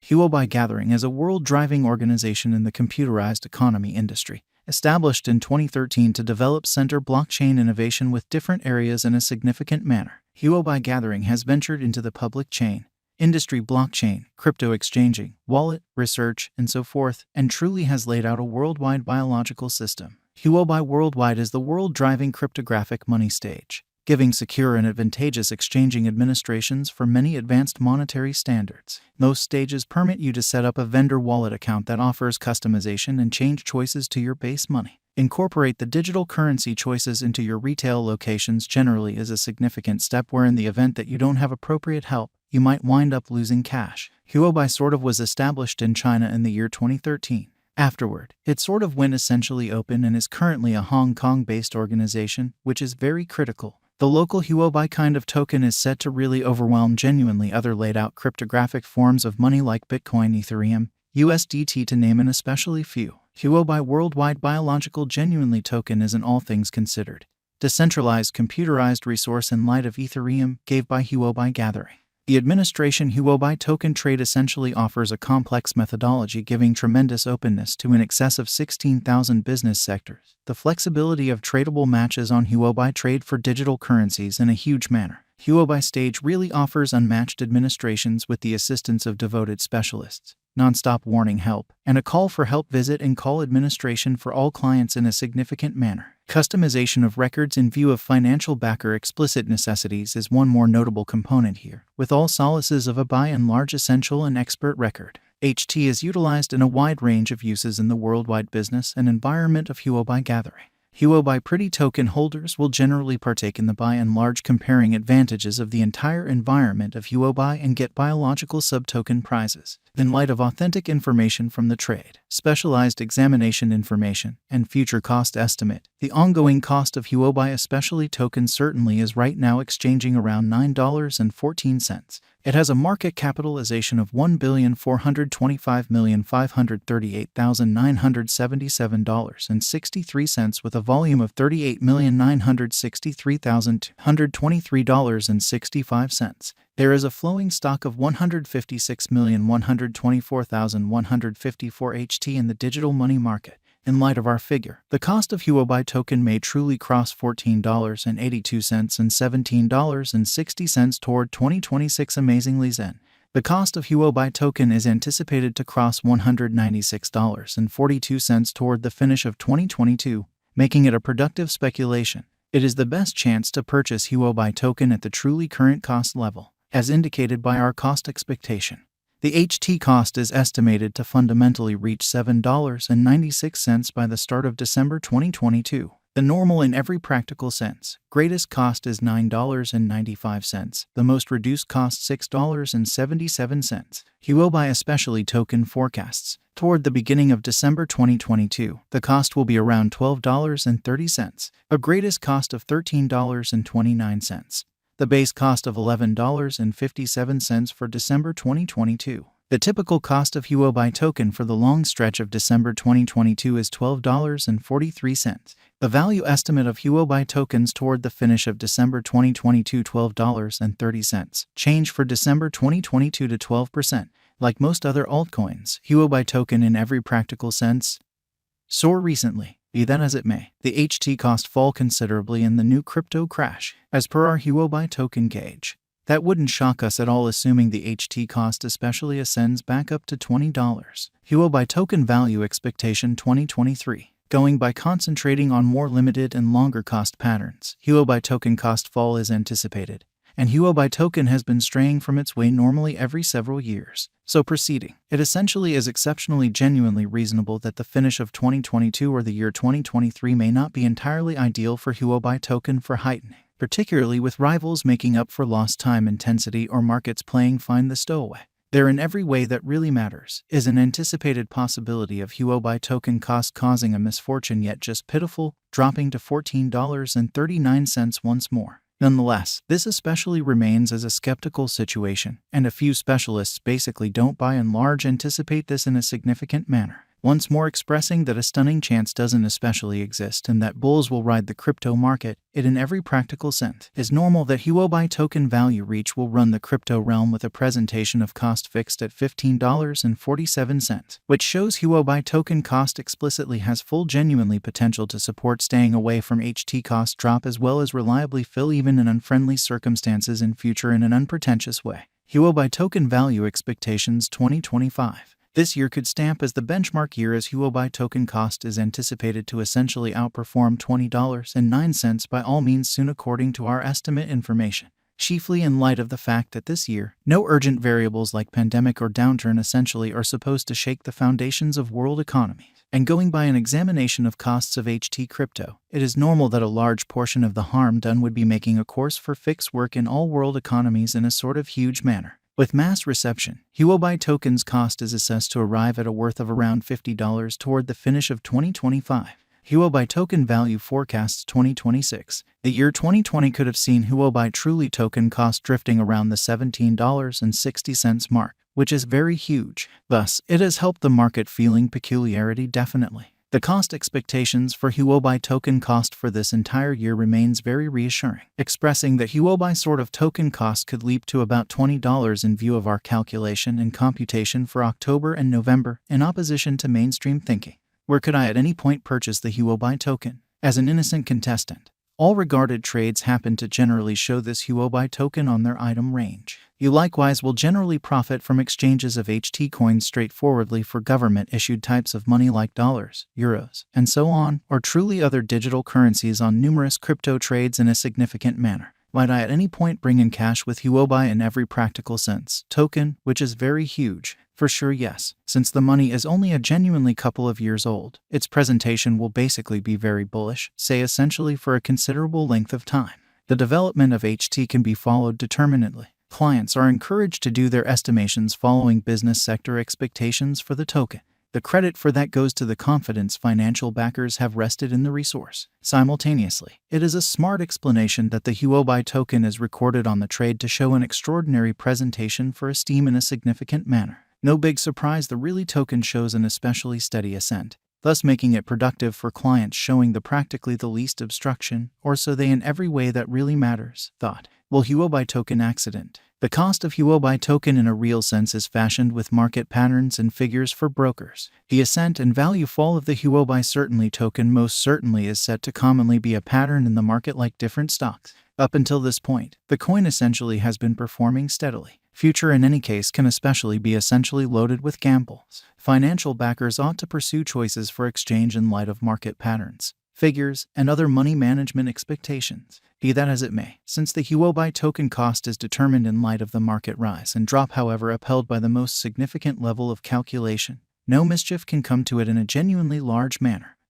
Huobi Gathering is a world-driving organization in the computerized economy industry, established in 2013 to develop center blockchain innovation with different areas in a significant manner. Huobi Gathering has ventured into the public chain, industry blockchain, crypto exchanging, wallet, research, and so forth, and truly has laid out a worldwide biological system. Huobi Worldwide is the world-driving cryptographic money stage, giving secure and advantageous exchanging administrations for many advanced monetary standards. Most stages permit you to set up a vendor wallet account that offers customization and change choices to your base money. Incorporate the digital currency choices into your retail locations generally is a significant step where in the event that you don't have appropriate help, you might wind up losing cash. Huobi was established in China in the year 2013. Afterward, it went essentially open and is currently a Hong Kong-based organization, which is very critical. The local Huobi kind of token is set to really overwhelm genuinely other laid-out cryptographic forms of money like Bitcoin, Ethereum, USDT to name an especially few. Huobi Worldwide Biological Genuinely Token is an all things considered, decentralized computerized resource in light of Ethereum, gave by Huobi Gathering. The administration Huobi token trade essentially offers a complex methodology giving tremendous openness to in excess of 16,000 business sectors. The flexibility of tradable matches on Huobi trade for digital currencies in a huge manner. Huobi stage really offers unmatched administrations with the assistance of devoted specialists, non-stop warning help, and a call for help visit and call administration for all clients in a significant manner. Customization of records in view of financial backer explicit necessities is one more notable component here, with all solaces of a by and large essential and expert record. HT is utilized in a wide range of uses in the worldwide business and environment of Huobi Gathering. Huobi Pretty token holders will generally partake in the by and large comparing advantages of the entire environment of Huobi and get biological subtoken prizes. In light of authentic information from the trade, specialized examination information, and future cost estimate, the ongoing cost of Huobi especially tokens certainly is right now exchanging around $9.14. It has a market capitalization of $1,425,538,977.63 with a volume of $38,963,223.65. There is a flowing stock of 156,124,154 HT in the digital money market. In light of our figure, the cost of Huobi token may truly cross $14.82 and $17.60 toward 2026 amazingly zen. The cost of Huobi token is anticipated to cross $196.42 toward the finish of 2022, making it a productive speculation. It is the best chance to purchase Huobi token at the truly current cost level, as indicated by our cost expectation. The HT cost is estimated to fundamentally reach $7.96 by the start of December 2022. The normal in every practical sense. Greatest cost is $9.95. The most reduced cost $6.77. Huobi especially token forecasts. Toward the beginning of December 2022, the cost will be around $12.30. A greatest cost of $13.29. The base cost of $11.57 for December 2022. The typical cost of Huobi token for the long stretch of December 2022 is $12.43. The value estimate of Huobi tokens toward the finish of December 2022 $12.30. Change for December 2022 to 12%. Like most other altcoins, Huobi token in every practical sense soar recently. Be that as it may, the HT cost fall considerably in the new crypto crash, as per our Huobi token gauge. That wouldn't shock us at all assuming the HT cost especially ascends back up to $20. Huobi token value expectation 2023. Going by concentrating on more limited and longer cost patterns, Huobi token cost fall is anticipated, and Huobi token has been straying from its way normally every several years. So proceeding, it essentially is exceptionally genuinely reasonable that the finish of 2022 or the year 2023 may not be entirely ideal for Huobi token for heightening, particularly with rivals making up for lost time intensity or markets playing find the stowaway. There in every way that really matters is an anticipated possibility of Huobi token cost causing a misfortune yet just pitiful, dropping to $14.39 once more. Nonetheless, this especially remains as a skeptical situation, and a few specialists basically don't by and large anticipate this in a significant manner. once more expressing that a stunning chance doesn't especially exist and that bulls will ride the crypto market. It in every practical sense is normal that Huobi token value reach will run the crypto realm with a presentation of cost fixed at $15.47, which shows Huobi token cost explicitly has full genuinely potential to support staying away from HT cost drop as well as reliably fill even in unfriendly circumstances in future in an unpretentious way. Huobi token value expectations 2025. This year could stamp as the benchmark year as Huobi token cost is anticipated to essentially outperform $20.09 by all means soon according to our estimate information, chiefly in light of the fact that this year, no urgent variables like pandemic or downturn essentially are supposed to shake the foundations of world economies. And going by an examination of costs of HT crypto, it is normal that a large portion of the harm done would be making a course for fixed work in all world economies in a sort of huge manner. With mass reception, Huobi token's cost is assessed to arrive at a worth of around $50 toward the finish of 2025. Huobi token value forecasts 2026. The year 2020 could have seen Huobi truly token cost drifting around the $17.60 mark, which is very huge. Thus, it has helped the market feeling peculiarity definitely. The cost expectations for Huobi token cost for this entire year remains very reassuring, expressing that Huobi sort of token cost could leap to about $20 in view of our calculation and computation for October and November, in opposition to mainstream thinking. Where could I at any point purchase the Huobi token? As an innocent contestant, all regarded trades happen to generally show this Huobi token on their item range. You likewise will generally profit from exchanges of HT coins straightforwardly for government-issued types of money like dollars, euros, and so on, or truly other digital currencies on numerous crypto trades in a significant manner. Might I at any point bring in cash with Huobi in every practical sense? Token, which is very huge. For sure, yes. Since the money is only a genuinely couple of years old, its presentation will basically be very bullish, say essentially for a considerable length of time. The development of HT can be followed determinedly. Clients are encouraged to do their estimations following business sector expectations for the token. The credit for that goes to the confidence financial backers have rested in the resource. Simultaneously, it is a smart explanation that the Huobi token is recorded on the trade to show an extraordinary presentation for esteem in a significant manner. No big surprise, the really token shows an especially steady ascent, thus making it productive for clients showing the practically the least obstruction, or so they in every way that really matters. Thought. Will Huobi token accident? The cost of Huobi token in a real sense is fashioned with market patterns and figures for brokers. The ascent and value fall of the Huobi certainly token most certainly is set to commonly be a pattern in the market like different stocks. Up until this point, the coin essentially has been performing steadily. Future in any case can especially be essentially loaded with gambles. Financial backers ought to pursue choices for exchange in light of market patterns, figures, and other money management expectations. Be that as it may, since the Huobi token cost is determined in light of the market rise and drop however upheld by the most significant level of calculation, no mischief can come to it in a genuinely large manner.